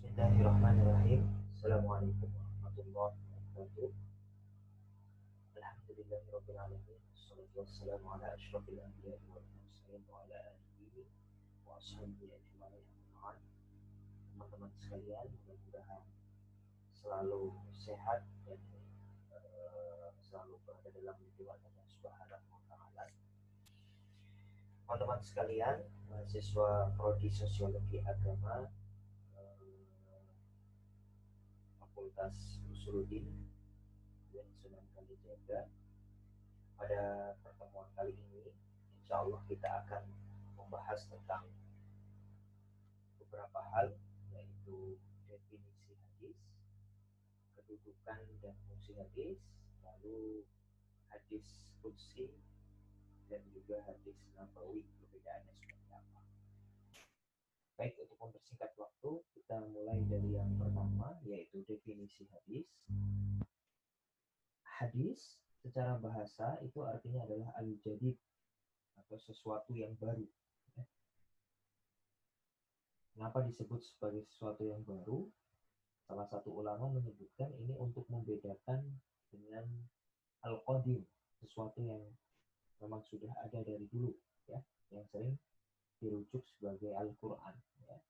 Bismillahirrahmanirrahim. Assalamualaikum warahmatullahi wabarakatuh. Alhamdulillahirabbil alamin. Wassalatu wassalamu ala asyrofil anbiya'i wal mursalin wa ala alihi wa ashabihi ajmain. Teman-teman sekalian, mudah-mudahan selalu sehat dan selalu berada dalam lindungan Allah Subhanahu wa taala. Teman-teman sekalian, mahasiswa prodi Sosiologi Agama Fakultas Usuluddin dan Sunan Kalijaga. Pada pertemuan kali ini, insya Allah kita akan membahas tentang beberapa hal, yaitu definisi hadis, kedudukan dan fungsi hadis, lalu hadis qudsi, dan juga hadis nabawi, perbedaannya seperti apa. Baik, untuk mempersingkat waktu, kita mulai dari yang pertama, yaitu definisi hadis. Hadis secara bahasa itu artinya adalah al-jadid atau sesuatu yang baru. Kenapa disebut sebagai sesuatu yang baru? Salah satu ulama menyebutkan ini untuk membedakan dengan al-qadim, sesuatu yang memang sudah ada dari dulu, ya, yang sering dirujuk sebagai Al-Quran. Ya.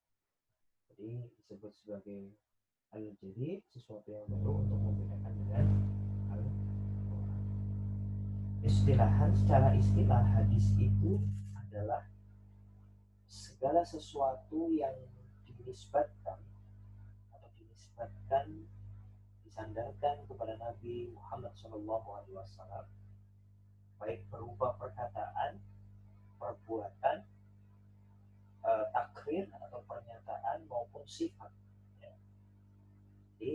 Jadi disebut sebagai al-jadid, sesuatu yang baru untuk membedakan dengan Al-Quran. Secara istilah hadis itu adalah segala sesuatu yang dinisbatkan disandarkan kepada Nabi Muhammad SAW, baik berupa perkataan, perbuatan, takrir atau pernyataan maupun sifat. Ya. Jadi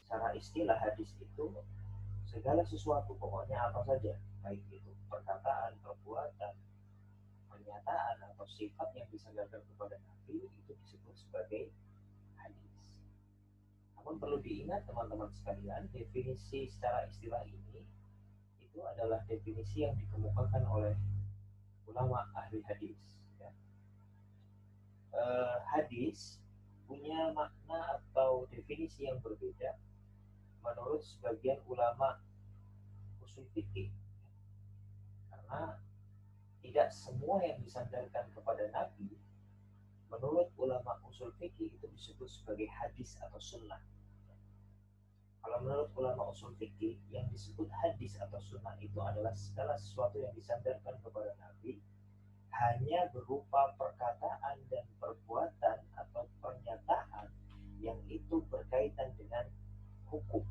secara istilah hadis itu segala sesuatu, pokoknya apa saja, baik itu perkataan, perbuatan, pernyataan atau sifat yang disandarkan kepada Nabi, itu disebut sebagai hadis. Namun perlu diingat teman-teman sekalian, definisi secara istilah ini itu adalah definisi yang dikemukakan oleh ulama ahli hadis. Ya. Hadis punya makna atau definisi yang berbeda menurut sebagian ulama usul fikih, karena tidak semua yang disandarkan kepada Nabi menurut ulama usul fikih itu disebut sebagai hadis atau sunnah. Kalau menurut ulama usul fikih, yang disebut hadis atau sunnah itu adalah segala sesuatu yang disandarkan kepada Nabi hanya berupa perkataan dan perbuatan atau pernyataan yang itu berkaitan dengan hukum.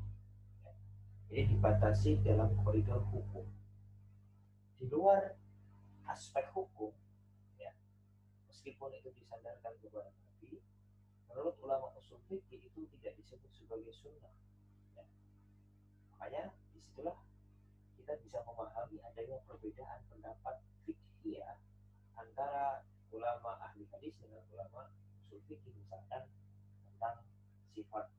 Jadi dibatasi dalam koridor hukum. Di luar aspek hukum, ya, meskipun itu disandarkan kepada Nabi, menurut ulama usul fikih itu tidak disebut sebagai sunnah. Ya. Makanya disitulah kita bisa memahami adanya perbedaan pendapat fikih antara ulama ahli hadis dengan ulama usul fikih, misalkan tentang sifat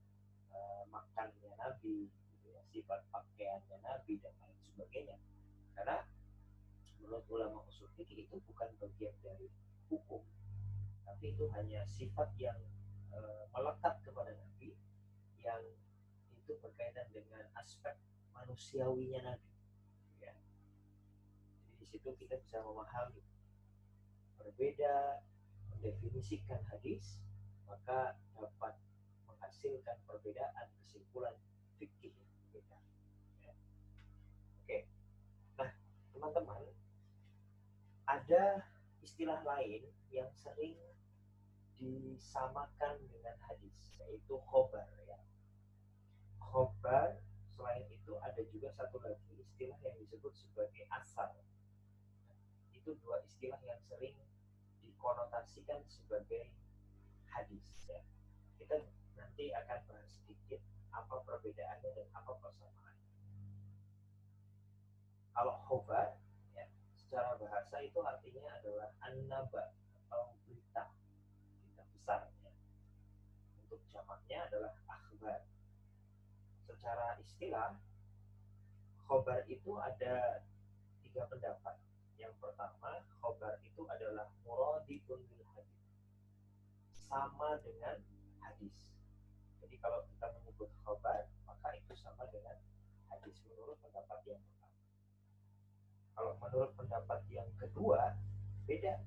makannya Nabi, gitu ya, sifat pakaiannya Nabi dan lain sebagainya. Karena menurut ulama usul fikih itu bukan bagian dari hukum, tapi itu hanya sifat yang melekat kepada Nabi, yang itu berkaitan dengan aspek manusiawinya Nabi. Ya. Jadi di situ kita bisa memahami berbeda mendefinisikan hadis, maka dapat menghasilkan perbedaan kesimpulan fikih yang berbeda. Ya. Oke, nah teman-teman, ada istilah lain yang sering disamakan dengan hadis, yaitu khobar. Ya. Khobar, selain itu ada juga satu lagi istilah yang disebut sebagai asar. Itu dua istilah yang sering dikonotasikan sebagai hadis. Ya. Kita nanti akan bahas sedikit apa perbedaannya dan apa persamaannya. Kalau khobar, ya, secara bahasa itu artinya adalah an-naba atau berita besar. Ya. Untuk jamaknya adalah akhbar. Secara istilah, khobar itu ada tiga pendapat. Yang pertama, khobar itu adalah muradifun bil hadis, sama dengan hadis. Jadi kalau kita menyebut khabar, maka itu sama dengan hadis menurut pendapat yang pertama. Kalau menurut pendapat yang kedua, beda.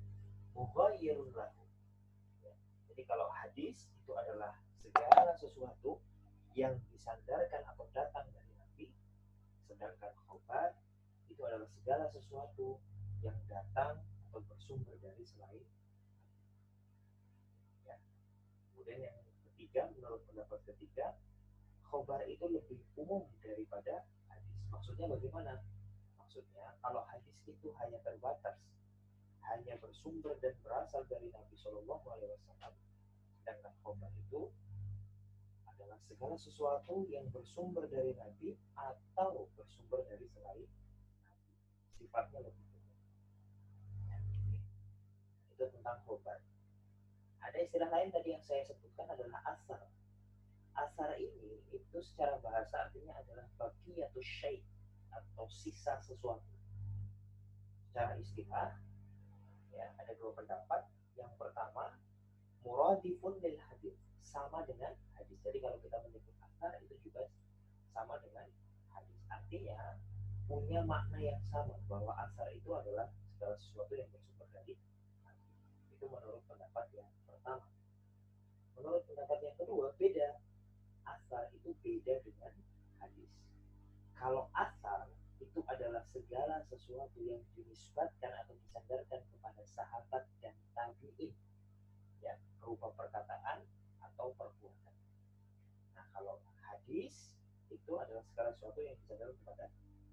Mughayyirun lahu. Ya. Jadi kalau hadis itu adalah segala sesuatu yang disandarkan atau datang dari Nabi, sedangkan khabar itu adalah segala sesuatu yang datang atau bersumber dari selain ya. Kemudian yang ketiga, menurut pendapat ketiga, khobar itu lebih umum daripada hadis. Maksudnya bagaimana? Maksudnya kalau hadis itu hanya terbatas, hanya bersumber dan berasal dari Nabi Shallallahu Alaihi Wasallam, sedangkan khobar itu adalah segala sesuatu yang bersumber dari Nabi atau bersumber dari selain Nabi. Sifatnya lebih umum. Itu tentang khobar. Ada istilah lain tadi yang saya sebutkan adalah asar. Asar ini itu secara bahasa artinya adalah baqiyatus syai' atau sisa sesuatu. Secara istilah ya ada dua pendapat. Yang pertama, muradifun lil hadis, sama dengan hadis. Jadi kalau kita menyebut asar itu juga sama dengan hadis. Artinya punya makna yang sama, bahwa asar itu adalah segala sesuatu yang bersumber dari hadis. Itu menurut pendapat yang pertama. Menurut pendapat yang kedua beda. Asar itu beda dengan hadis. Kalau asar itu adalah segala sesuatu yang dinisbatkan atau disandarkan kepada sahabat dan tabi'in, ya, berupa perkataan atau perbuatan. Nah, kalau hadis itu adalah segala sesuatu yang disandarkan kepada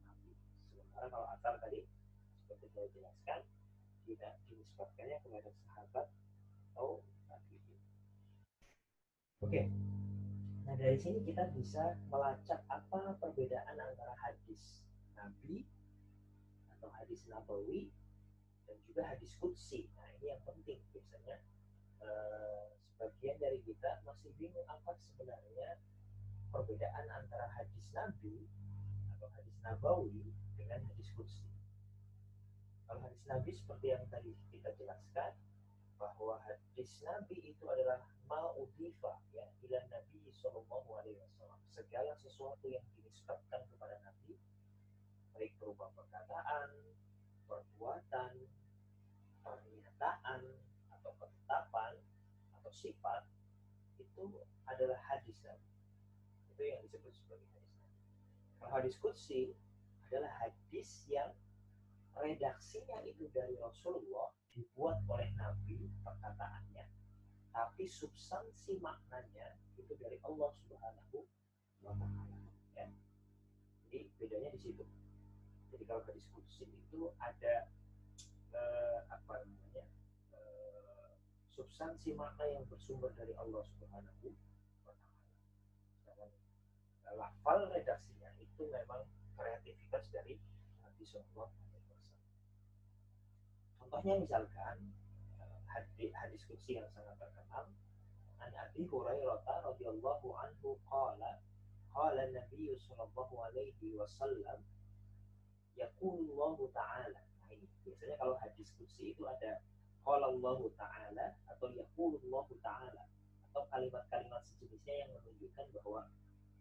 Nabi. Sementara kalau asar tadi seperti saya jelaskan tidak dinisbatkannya kepada sahabat atau tabi'in. Oke. Nah, dari sini kita bisa melacak apa perbedaan antara hadis Nabi atau hadis Nabawi dan juga hadis Qudsi. Nah, ini yang penting biasanya. Sebagian dari kita masih bingung apa sebenarnya perbedaan antara hadis Nabi atau hadis Nabawi dengan hadis Qudsi. Kalau hadis Nabi seperti yang tadi kita jelaskan, bahwa hadis Nabi itu adalah ma'udhifa ya ila Nabi sallallahu alaihi wasallam, segala sesuatu yang dinisbatkan kepada Nabi, baik berupa perkataan, perbuatan, pernyataan atau ketetapan atau sifat, itu adalah hadis Nabi. Itu yang disebut sebagai hadis Nabi. Kalau hadis Qudsi adalah hadis yang redaksinya itu dari Rasulullah, dibuat oleh Nabi perkataannya, tapi substansi maknanya itu dari Allah Subhanahu wa Ta'ala. Ya. Jadi bedanya di situ. Jadi kalau hadis qudsi itu ada substansi makna yang bersumber dari Allah Subhanahu wa Ta'ala. Sedangkan lafal redaksinya itu memang kreativitas dari Nabi Sallallahu Alaihi Wasallam. Contohnya misalkan hadis qudsi yang sangat terkenal, an Abi Hurairah radhiyallahu anhu qala Nabi sallallahu alaihi wasallam yaqulu ta'ala. Nah, ini biasanya kalau hadis qudsi itu ada qala Allah ta'ala atau yaqulu Allah ta'ala atau kalimat-kalimat sejenisnya yang menunjukkan bahwa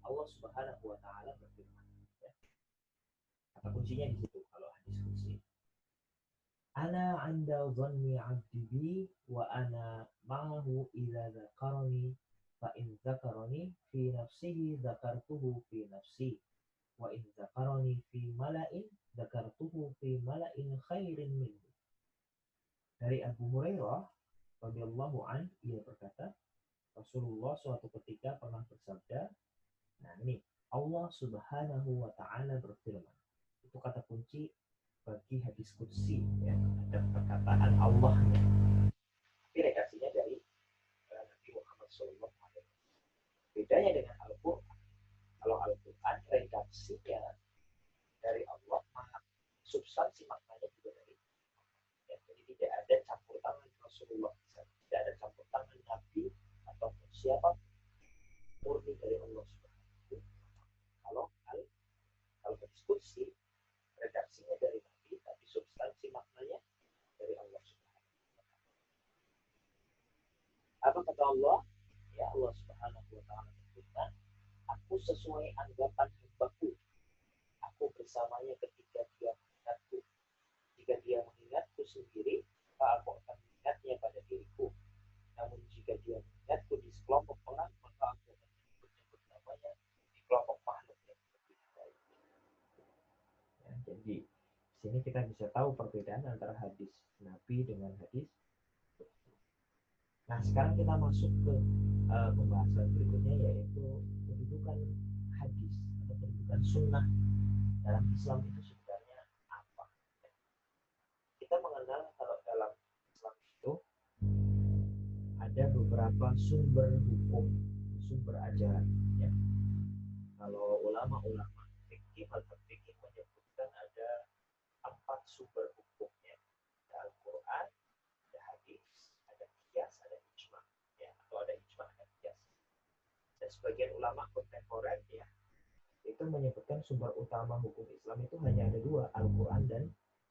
Allah Subhanahu wa Ta'ala berfirman. Ya. Kata kuncinya di situ kalau hadis qudsi. Ana 'inda dhanni 'abdi bi wa ana ma'ahu idza dzakarani fa in dzakarani fi nafsihi dzakartuhu fi nafsi wa in dzakarani fi mala'in dzakartuhu fi mala'in khairin minhu. Dari Abu Hurairah radhiyallahu an, ia berkata, Rasulullah suatu ketika pernah bersabda, nah ini Allah Subhanahu wa Ta'ala berfirman. Itu kata kunci bagi hadis qudsi, ya, ada perkataan Allahnya, tapi redaksinya dari Nabi Muhammad SAW. Bedanya dengan Al-Quran, kalau Al-Quran redaksinya dari Allah, maka substansi maknanya juga dari Allah. Ya, jadi tidak ada campur tangan Rasulullah, tidak ada campur tangan Nabi ataupun siapa, murni dari Allah Subhanahu. Kalau hadis qudsi redaksinya dari Nabi, tapi substansi maknanya dari Allah Subhanahu wa Ta'ala. Apa kata Allah, ya Allah Subhanahu wa taala sebutkan, aku sesuai anggapan hambaku. Aku bersamanya ketika dia mengingatku. Jika dia mengingatku sendiri, maka aku akan mengingatnya pada diriku. Namun jika dia mengingatku di sekelompok orang, maka aku akan menyebut namanya di kelompok makhluk yang berbeda. Ya, jadi di sini kita bisa tahu perbedaan antara hadis Nabi dengan hadis. Nah, sekarang kita masuk ke pembahasan berikutnya, yaitu kedudukan hadis atau kedudukan sunnah dalam Islam itu sebenarnya apa. Kita mengenal kalau dalam Islam itu ada beberapa sumber hukum, sumber ajaran. Ya. Kalau ulama-ulama fikih atau fikih menyebutkan ada 4 sumber hukumnya. Ada Al-Quran, ada hadis, ada qiyas, ada ijma, ya, atau ada ijma, ada qiyas. Dan sebagian ulama kontemporer ya itu menyebutkan sumber utama hukum Islam itu hanya ada 2, Al-Quran dan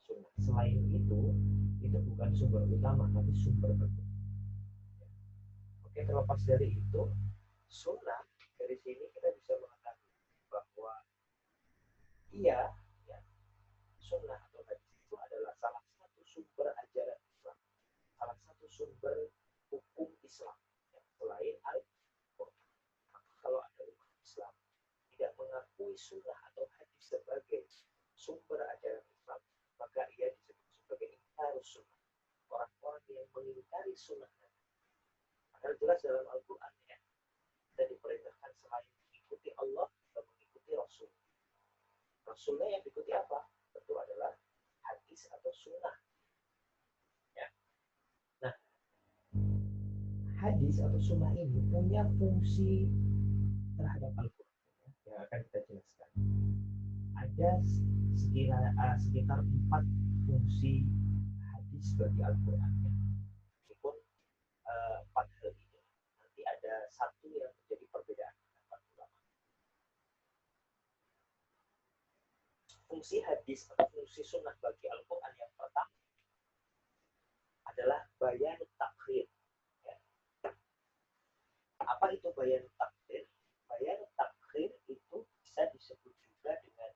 Sunnah. Selain itu bukan sumber utama, tapi sumber kedua. Ya. Oke, terlepas dari itu, Sunnah dari sini kita bisa mengetahui bahwa iya, ya, Sunnah atau hadis itu adalah salah satu sumber ajaran Islam, salah satu sumber hukum Islam, ya, selain Al-Quran. Kalau ada umat Islam tidak mengakui sunnah atau hadis sebagai sumber ajaran Islam, maka ia disebut sebagai ingkarus sunnah. Orang-orang yang mengingkari sunnah. Padahal jelas dalam Al-Quran ya, kita diperintahkan selain mengikuti Allah, kita mengikuti Rasul. Rasulnya yang diikuti apa? Tentu adalah hadis atau sunnah. Ya. Nah, hadis atau sunnah ini punya fungsi terhadap Al-Quran yang akan kita jelaskan. Ada sekitar 4 fungsi hadis bagi Al-Quran. Meskipun 4 hal ini nanti ada satu yang menjadi perbedaan pendapat ulama. Fungsi hadis atau fungsi sunnah bagi Al-Quran yang pertama adalah bayanut takhir. Ya. Apa itu bayanut takhir? Bayanut takhir itu bisa disebut juga dengan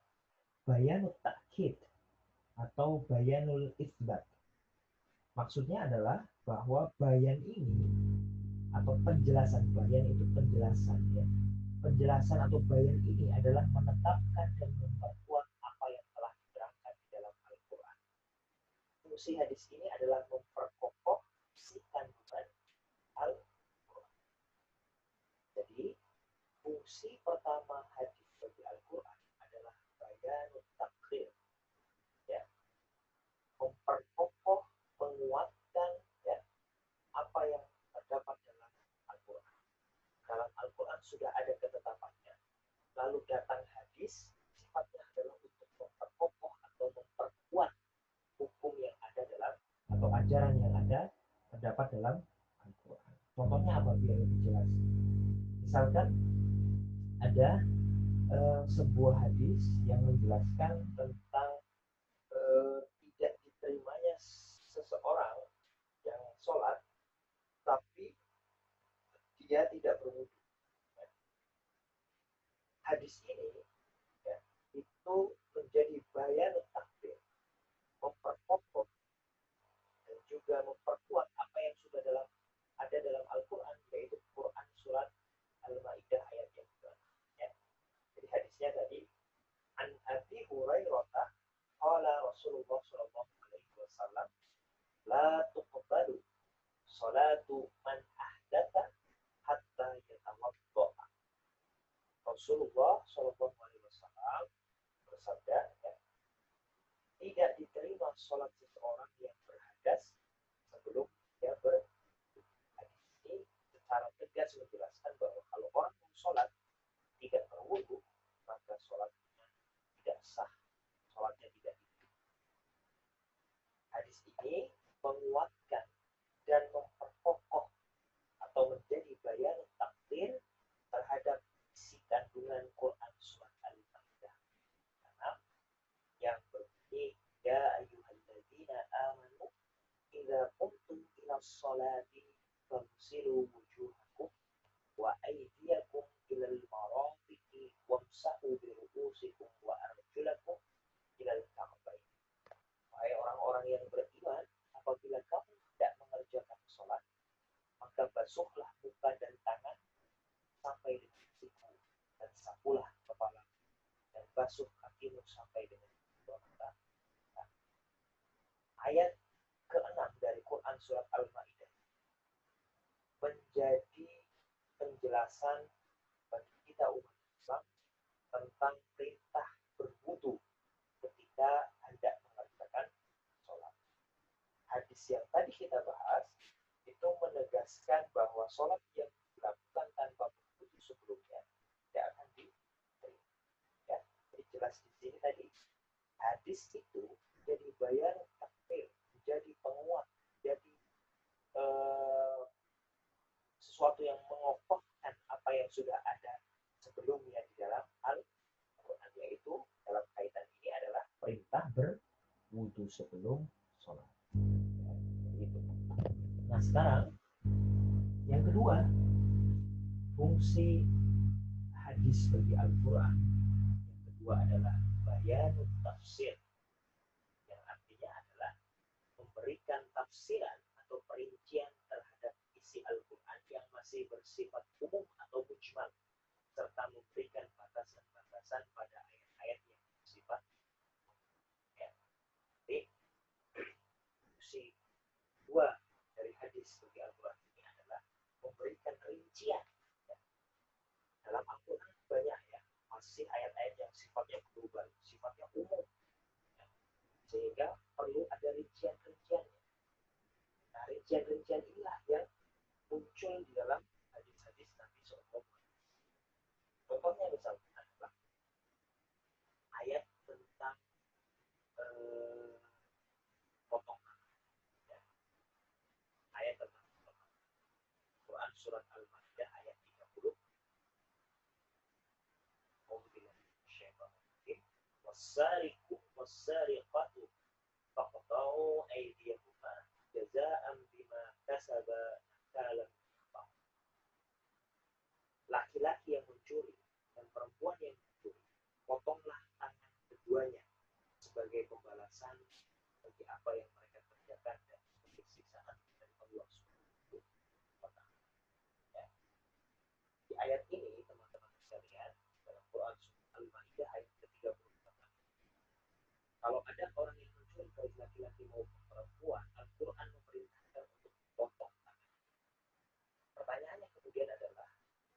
bayanut takkid atau bayanul isbat. Maksudnya adalah bahwa bayan ini atau penjelasan, bayan itu penjelasan ya. Penjelasan atau bayan ini adalah menetapkan dan memperkuat apa yang telah diterangkan di dalam Al-Quran. Fungsi hadis ini adalah memperkokoh isi kandungan Al-Quran. Jadi fungsi pertama hadis bagi Al-Quran adalah bayanut takhir, ya, memperkokoh, menguatkan ya apa yang terdapat dalam Al-Quran. Dalam Al-Quran sudah ada ketetapannya, lalu datang hadis, sifatnya adalah untuk memperkokoh atau memperkuat hukum yang ada dalam atau ajaran yang ada terdapat dalam Al-Quran. Contohnya apa biar lebih jelas? Misalkan ada sebuah hadis yang menjelaskan tentang tidak diterimanya seseorang yang sholat tapi dia tidak berwudu. Hadis ini ya, itu menjadi bayan takdir, memperkokoh dan juga memperkuat apa yang sudah ada dalam Al-Quran, yaitu Quran surat Al-Maidah ayat yang ke-6. Ya. Jadi hadisnya tadi, an Abi Hurairah qala Rasulullah sallallahu alaihi wasallam la tuqbalu salatu man ahdatha hatta yatawadda. Rasulullah sallallahu alaihi wasallam bersabda, ya, tidak diterima salat seseorang yang berhadas sebelum dia berwudu. Hadis ini secara tegas menjelaskan bahwa kalau orang mau sholat tidak berwudu, maka sholatnya tidak sah, sholatnya tidak diterima. Hadis ini menguatkan dan memperkokoh atau menjadi bayan takdir terhadap isi kandungan Quran surat Al-Maidah. Karena yang berbunyi ya ayyuhalladzina famsilu wujuhakum wa aydiyakum ilal marafiqi wamsahu bi ru'usikum wa arjulakum ilal ka'bayn. Wahai orang-orang yang beriman, apabila kamu tidak mengerjakan sholat, maka basuhlah muka dan tangan sampai dengan siku, dan sapulah kepala, dan basuh kakimu sampai dengan kedua mata. Ayat ke-6 dari Quran surat Al-Maidah menjadi penjelasan bagi kita umat Islam tentang perintah berwudu ketika hendak mengerjakan sholat. Hadis yang tadi kita bahas itu menegaskan bahwa sholat yang dilakukan tanpa berwudu sebelumnya tidak akan diterima. Ya, jadi jelas di sini tadi hadis itu jadi bayan takfir, menjadi penguat, jadi sesuatu yang mengokohkan apa yang sudah ada sebelumnya di dalam Al-Quran, yaitu dalam kaitan ini adalah perintah berwudu sebelum sholat. Ya, gitu. Nah sekarang yang kedua, fungsi hadis bagi Al-Quran yang kedua adalah bayanut tafsir, yang artinya adalah memberikan tafsiran atau perincian terhadap isi Al-Quran yang masih bersifat umum atau mujmal, serta memberikan batasan-batasan pada ayat-ayat yang bersifat ya. Jadi fungsi dua dari hadis bagi Al-Quran ini adalah memberikan rincian ya. Dalam Al-Quran banyak ya masih ayat-ayat yang sifatnya global, sifatnya umum ya. Sehingga perlu ada rincian-rinciannya. Nah, rincian-rincian inilah yang muncul di dalam hadis-hadis Nabi SAW. Contohnya misalnya adalah ayat tentang potongan, ya. Ayat tentang potongan. Quran surat Al-Maidah ayat 30. Wassariqu wassariqatu faqta'u aydiyahuma jazaa'an bima kasaba nakalan. Laki-laki yang mencuri dan perempuan yang mencuri, potonglah tangan keduanya sebagai pembalasan bagi apa yang mereka kerjakan dan sebagai siksaan dari Allah Subhanahu wa Ta'ala. Ya. Di ayat ini teman-teman sekalian dalam Quran surat Al-Maidah ayat ke-38, kalau ada orang yang mencuri baik laki-laki maupun perempuan, Al-Quran memerintahkan untuk potong tangan. Pertanyaannya kemudian adalah,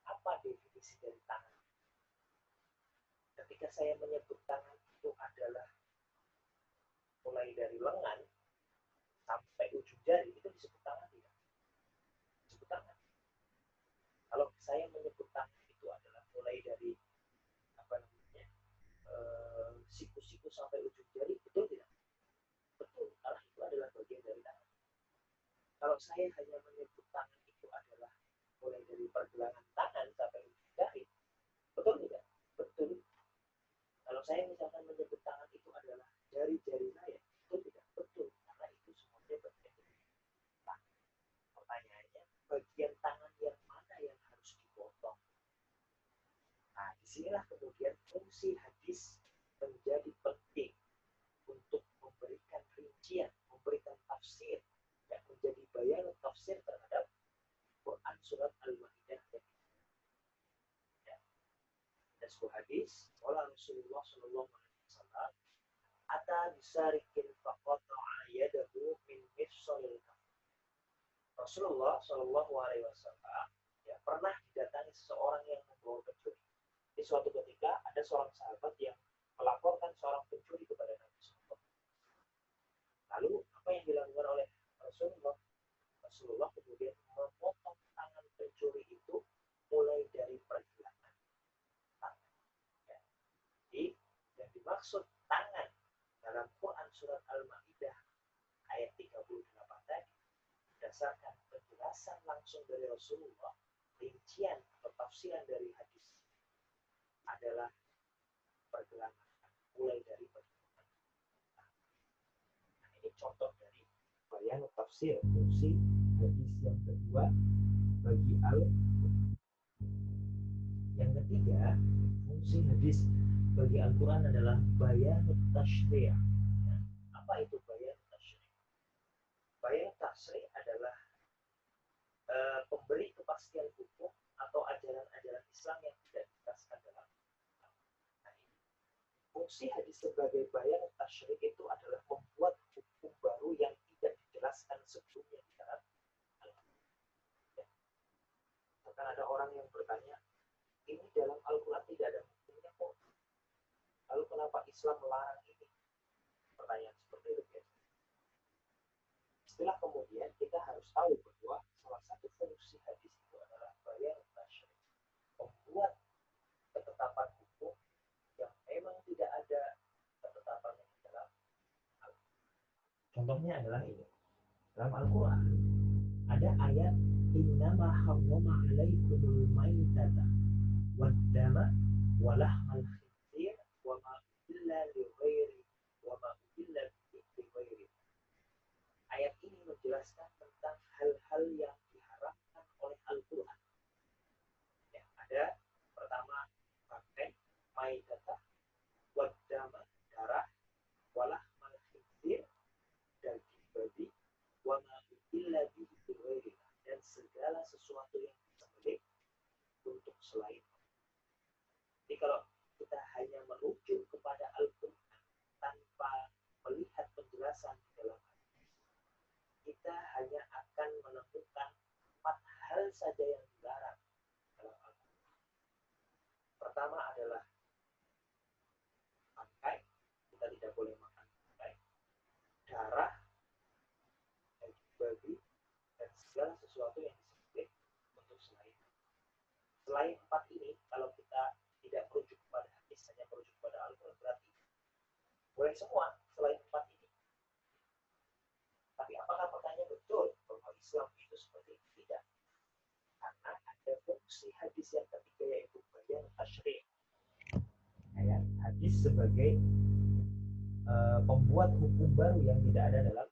apa definisi dari tangan? Ketika saya menyebut tangan itu adalah mulai dari lengan sampai ujung jari, itu disebut tangan tidak? Disebut tangan. Kalau saya menyebut tangan itu adalah mulai dari siku-siku sampai ujung jari, betul tidak? Betul, karena itu adalah bagian dari tangan. Kalau saya hanya menyebut tangan itu adalah mulai dari pergelangan tangan sampai ujung jari, betul tidak? Betul. Kalau saya misalkan menyebut tangan itu adalah jari-jari saya, betul tidak? Betul, karena itu semuanya bagian dari tangan. Pertanyaannya, bagian tangan yang mana yang harus dipotong? Nah, disinilah kemudian fungsi hadis menjadi penting untuk memberikan rincian, memberikan tafsir, dan menjadi bayan tafsir terhadap Quran surat Al-Maidah. Ya. Ada sebuah hadis, wala Rasulullah sallallahu alaihi wasallam ata bisarikin faqata'a yadahu min mifsalil kaf. Rasulullah sallallahu alaihi wasallam ya pernah didatangi seseorang yang membawa pencuri. Di suatu ketika ada seorang sahabat yang melaporkan seorang pencuri kepada Nabi SAW. Lalu apa yang dilakukan oleh Rasulullah? Rasulullah kemudian memotong tangan pencuri itu mulai dari pergelangan tangan. Ya. Jadi yang dimaksud tangan dalam Quran surat Al-Maidah ayat 38 tadi berdasarkan penjelasan langsung dari Rasulullah, rincian atau tafsiran dari hadis adalah pergelangan mulai dari pergelangan. Nah, ini contoh dari bayan tafsir fungsi hadis yang kedua bagi yang ketiga, fungsi hadis bagi Al-Quran adalah bayan tasyri'. Apa itu bayan tasyri'? Bayan tasyri' adalah pemberi kepastian hukum atau ajaran-ajaran Islam yang tidak dijelaskan dalam Al-Quran. Fungsi hadis sebagai bayan tasyri' itu adalah membuat hukum baru yang tidak dijelaskan sebelumnya di dalam Al-Quran. Bahkan ada orang yang bertanya, ini dalam Al-Quran tidak ada hukumnya kok. Lalu kenapa Islam melarang ini? Pertanyaan seperti itu ya. Setelah kemudian kita harus tahu bahwa salah satu fungsi hadis itu adalah bayan tasyri', membuat ketetapan hukum yang memang tidak ada ketetapannya di dalam Al-Quran. Contohnya adalah ini. Dalam Al-Quran ada ayat innama harrama alaikumul maitata waddama walahmal khinzir wa ma illa li ghairi wa ma illa li ghairi. Ayat ini menjelaskan tentang hal-hal yang diharamkan oleh Al-Quran. Ya, ada pertama pakai maitata, waddama darah, walahmal khinzir daging babi, wa ma illa li ghairi dan segala sesuatu yang disembelih untuk selain. Jadi kalau kita hanya merujuk kepada Al-Quran tanpa melihat penjelasan di dalam hadis, kita hanya akan menemukan 4 hal saja yang dilarang dalam Al-Quran. Pertama adalah bangkai, kita tidak boleh makan bangkai, darah, daging babi, dan segala sesuatu yang disembelih untuk selain. Selain 4 ini, kalau kita tidak merujuk kepada hadis, hanya merujuk kepada Al-Quran, berarti boleh semua selain 4 ini. Tapi apakah pertanyaan betul bahwa Islam itu seperti itu? Tidak. Karena ada fungsi hadis yang ketiga, yaitu bayan tasyri'. Hadis sebagai pembuat hukum baru yang tidak ada dalam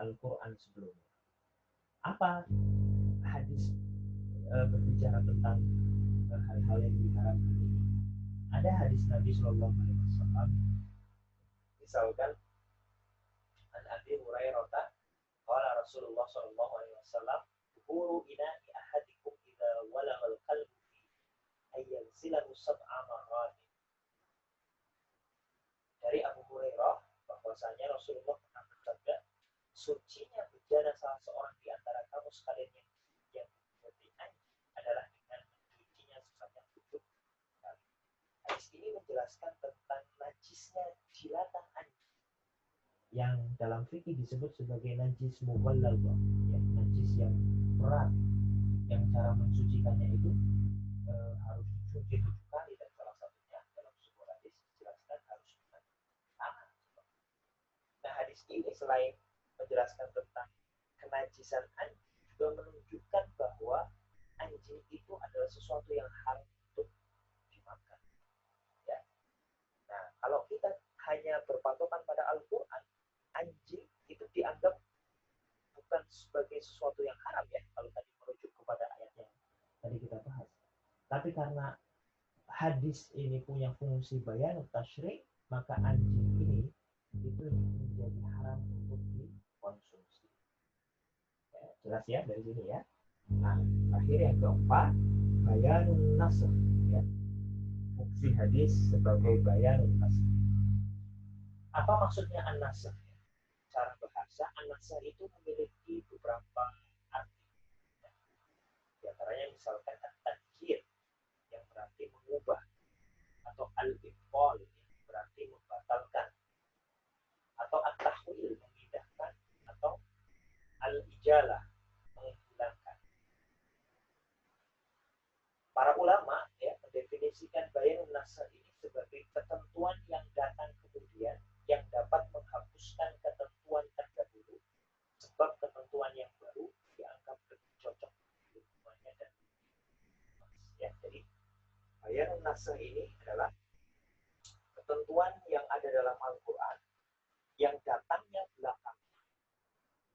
Al-Quran sebelumnya. Apa hadis berbicara tentang hal-hal yang diharamkan ini? Ada hadis Nabi Shallallahu Alaihi Wasallam, misalkan an Abi Hurairah qala Rasulullah Shallallahu Alaihi Wasallam buhuru ina'i ahadikum idza walagal qalbu fi ayyan silahu sab'a marrat. Dari Abu Hurairah bahwasanya Rasulullah pernah bersabda, sucinya bejana salah seorang di antara kamu sekalian yang berarti adalah dengan mencucinya sebanyak 7 kali. Hadis ini menjelaskan tentang najisnya jilatan anjing yang dalam fikih disebut sebagai najis mughallal, ya, najis yang berat, yang cara mensucikannya itu harus dicuci 7 kali, dan salah satunya dalam sebuah hadis dijelaskan harus dengan tangan. Nah, hadis ini selain menjelaskan tentang kenajisan anjing, juga menunjukkan bahwa anjing itu adalah sesuatu yang haram untuk dimakan. Ya. Nah, kalau kita hanya berpatokan pada Al-Quran, anjing itu dianggap bukan sebagai sesuatu yang haram, ya, kalau tadi merujuk kepada ayat yang tadi kita bahas. Tapi karena hadis ini punya fungsi bayan tasyri', maka anjing ini itu menjadi haram untuk dikonsumsi. Ya, jelas ya dari sini ya. Nah, terakhir yang keempat, bayanun nasr, ya. Fungsi hadis sebagai bayanun nasr. Apa maksudnya an-nasr? Ya? Secara bahasa, an-nasr itu memiliki beberapa arti. Ya. Di antaranya misalkan at-taghyir, yang berarti mengubah, atau al-ibtal, yang berarti membatalkan, atau at-tahwil, memindahkan, atau al-ijalah, menghilangkan. Para ulama, ya, mendefinisikan bayanun nasr ini sebagai ketentuan yang datang kemudian yang dapat menghapuskan ketentuan terdahulu, sebab ketentuan yang baru dianggap lebih cocok lingkungannya dan ya. Jadi bayanun nasr ini adalah ketentuan yang ada dalam Al-Quran yang datangnya belakangan,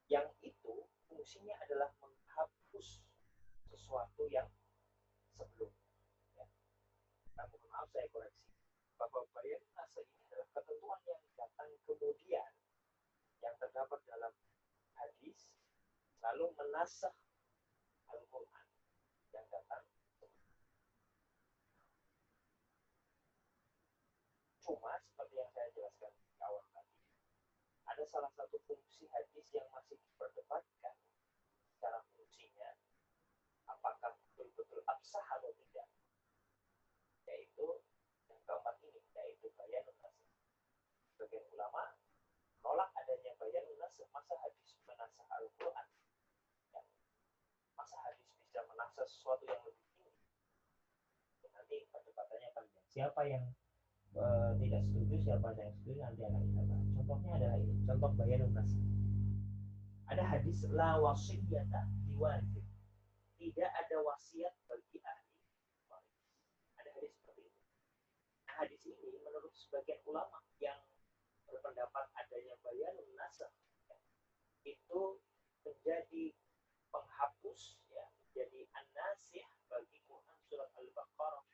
yang itu fungsinya adalah bayan nas ini adalah ketentuan yang datang kemudian yang terdapat dalam hadis lalu menasakh Al-Quran yang datang. Cuma seperti yang saya jelaskan di awal tadi, ada salah satu fungsi hadis yang masih diperdebatkan secara fungsinya, apakah betul-betul absah atau tidak, yaitu yang keempat ini, yaitu bayanun nasakh. Sebagian ulama menolak adanya bayanun nasakh, masa hadis menasakh Al-Quran, ya. Masa hadis bisa menasakh sesuatu yang lebih tinggi. Nanti perdebatannya panjang. Siapa yang tidak setuju, siapa yang setuju, nanti akan kita bahas. Contohnya adalah ini, contoh bayanun nasakh. Ada hadis la wasiyata liwarithin, tidak ada wasiat bagi ahli waris. Ada hadis seperti itu. Nah, hadis ini menurut sebagian ulama yang berpendapat adanya bayanun nasakh, ya, itu menjadi penghapus, ya, menjadi an-nasikh bagi Quran surat Al-Baqarah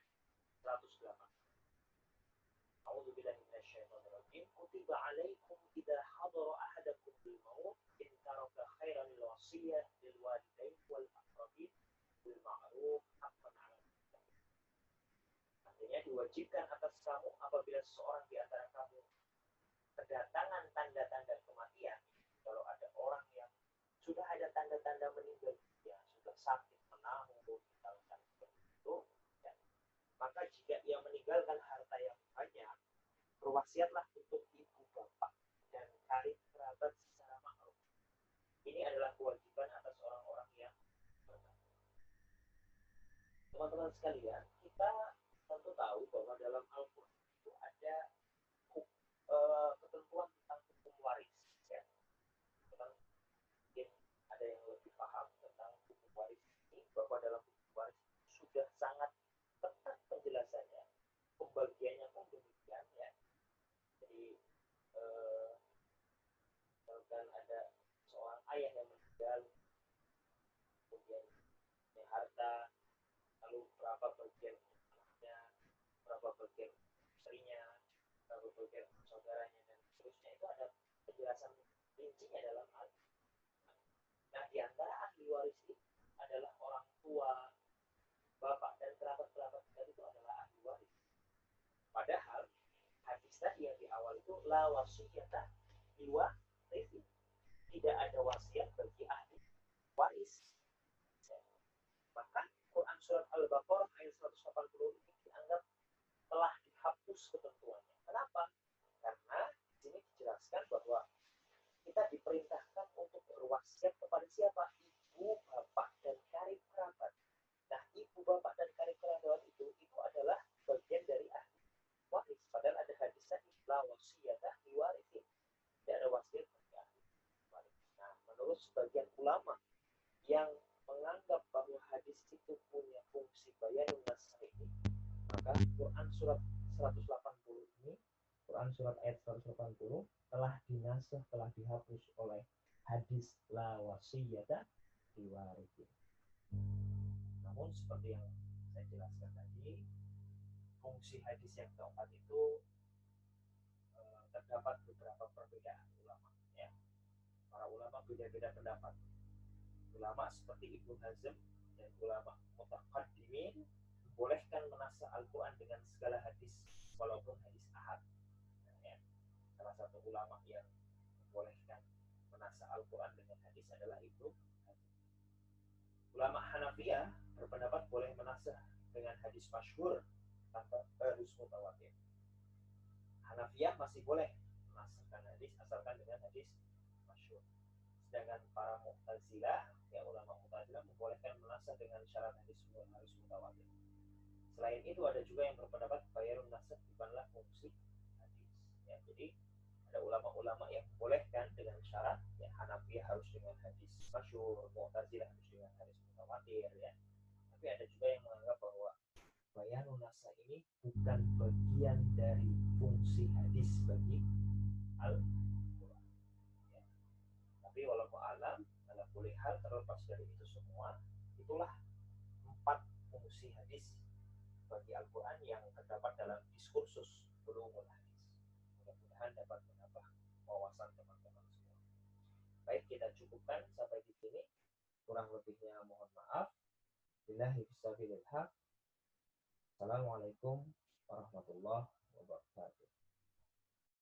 108. A'udzubillahi minasyaitonirrajim. Kutiba 'alaikum idza hadara ahadakumul maut in taraka khairan lil wasiyah lil walidain wal aqrabin bil ma'ruf haqqan 'alal muttaqin. Artinya diwajibkan atas kamu apabila seseorang di antara kamu kedatangan tanda-tanda kematian. Kalau ada orang yang sudah ada tanda-tanda meninggal, ya sudah sakit, menahun, misalkan seperti itu, ya, maka jika ia meninggalkan harta yang banyak, berwasiatlah untuk ibu bapak dan karib kerabat secara ma'ruf. Ini adalah kewajiban atas orang-orang yang bertakwa. Teman-teman sekalian, kita tentu tahu bahwa dalam Al-Quran itu ada ketentuan tentang hukum waris, ya. Mungkin ada yang lebih paham tentang hukum waris ini, bahwa dalam hukum waris sudah sangat ketat penjelasannya, pembagiannya pun demikian, ya. Jadi misalkan ada seorang ayah yang meninggal, kemudian harta, lalu berapa bagian anaknya, berapa bagian istrinya, berapa bagian saudaranya, dan seterusnya, itu ada penjelasan rincinya dalam hal. Nah, di antara ahli waris itu adalah orang tua, bapak, dan kerabat-kerabat itu adalah ahli waris. Padahal hadis tadi yang di awal itu la wasiyata liwarithin, tidak ada wasiat bagi ahli waris. Maka Quran surat Al-Baqarah ayat 180 ini dianggap telah dihapus ketentuannya. Kenapa? Karena di sini dijelaskan bahwa kita diperintahkan untuk berwasiat kepada siapa? Ibu, bapak, dan karib kerabat. Nah, ibu, bapak, dan karib kerabat itu adalah bagian dari ahli waris. Padahal ada hadis tadi, la wasiyata liwarithin, tidak ada wasiat bagi ahli waris. Nah, menurut sebagian ulama yang menganggap bahwa hadis itu punya fungsi bayanun nasakh ini, maka Quran surat 180 ini, Quran surat ayat 180 telah dinasakh, telah dihapus oleh hadis la wasiyata liwarithin. Namun seperti yang saya jelaskan tadi, fungsi hadis yang keempat itu terdapat beberapa perbedaan ulama, ya. Para ulama beda-beda pendapat. Ulama seperti Ibnu Hazm dan ulama mutaqaddimin bolehkan menasakh Al-Quran dengan segala hadis walaupun hadis ahad. Nah, ya. Salah satu ulama yang membolehkan menasakh Al-Quran dengan hadis adalah Ibnu Hazm. Ulama Hanafiyah berpendapat boleh menasakh dengan hadis masyhur tanpa harus mutawatir. Hanafiyah masih boleh menasakhkan hadis asalkan dengan hadis masyhur. Sedangkan para Mu'tazilah, ya, ulama Mu'tazilah membolehkan menasakh dengan syarat hadis harus mutawatir. Selain itu ada juga yang berpendapat bayanun nasakh bukanlah fungsi hadis, ya. Jadi ada ulama-ulama yang membolehkan dengan syarat, ya, Hanafiyah harus dengan hadis masyhur, Mu'tazilah harus dengan hadis mutawatir, ya. Tapi ada juga yang menganggap bahwa bayanun nasakh ini bukan bagian dari fungsi hadis bagi Al-Quran, ya. Tapi walaupun alam, ala kulli hal, terlepas dari itu semua, itulah 4 fungsi hadis bagi Al-Quran yang terdapat dalam diskursus ulumul dapat menambah wawasan teman-teman semua. Baik, kita cukupkan sampai di sini. Kurang lebihnya mohon maaf. Billahi fisabilillah. Assalamualaikum warahmatullahi wabarakatuh.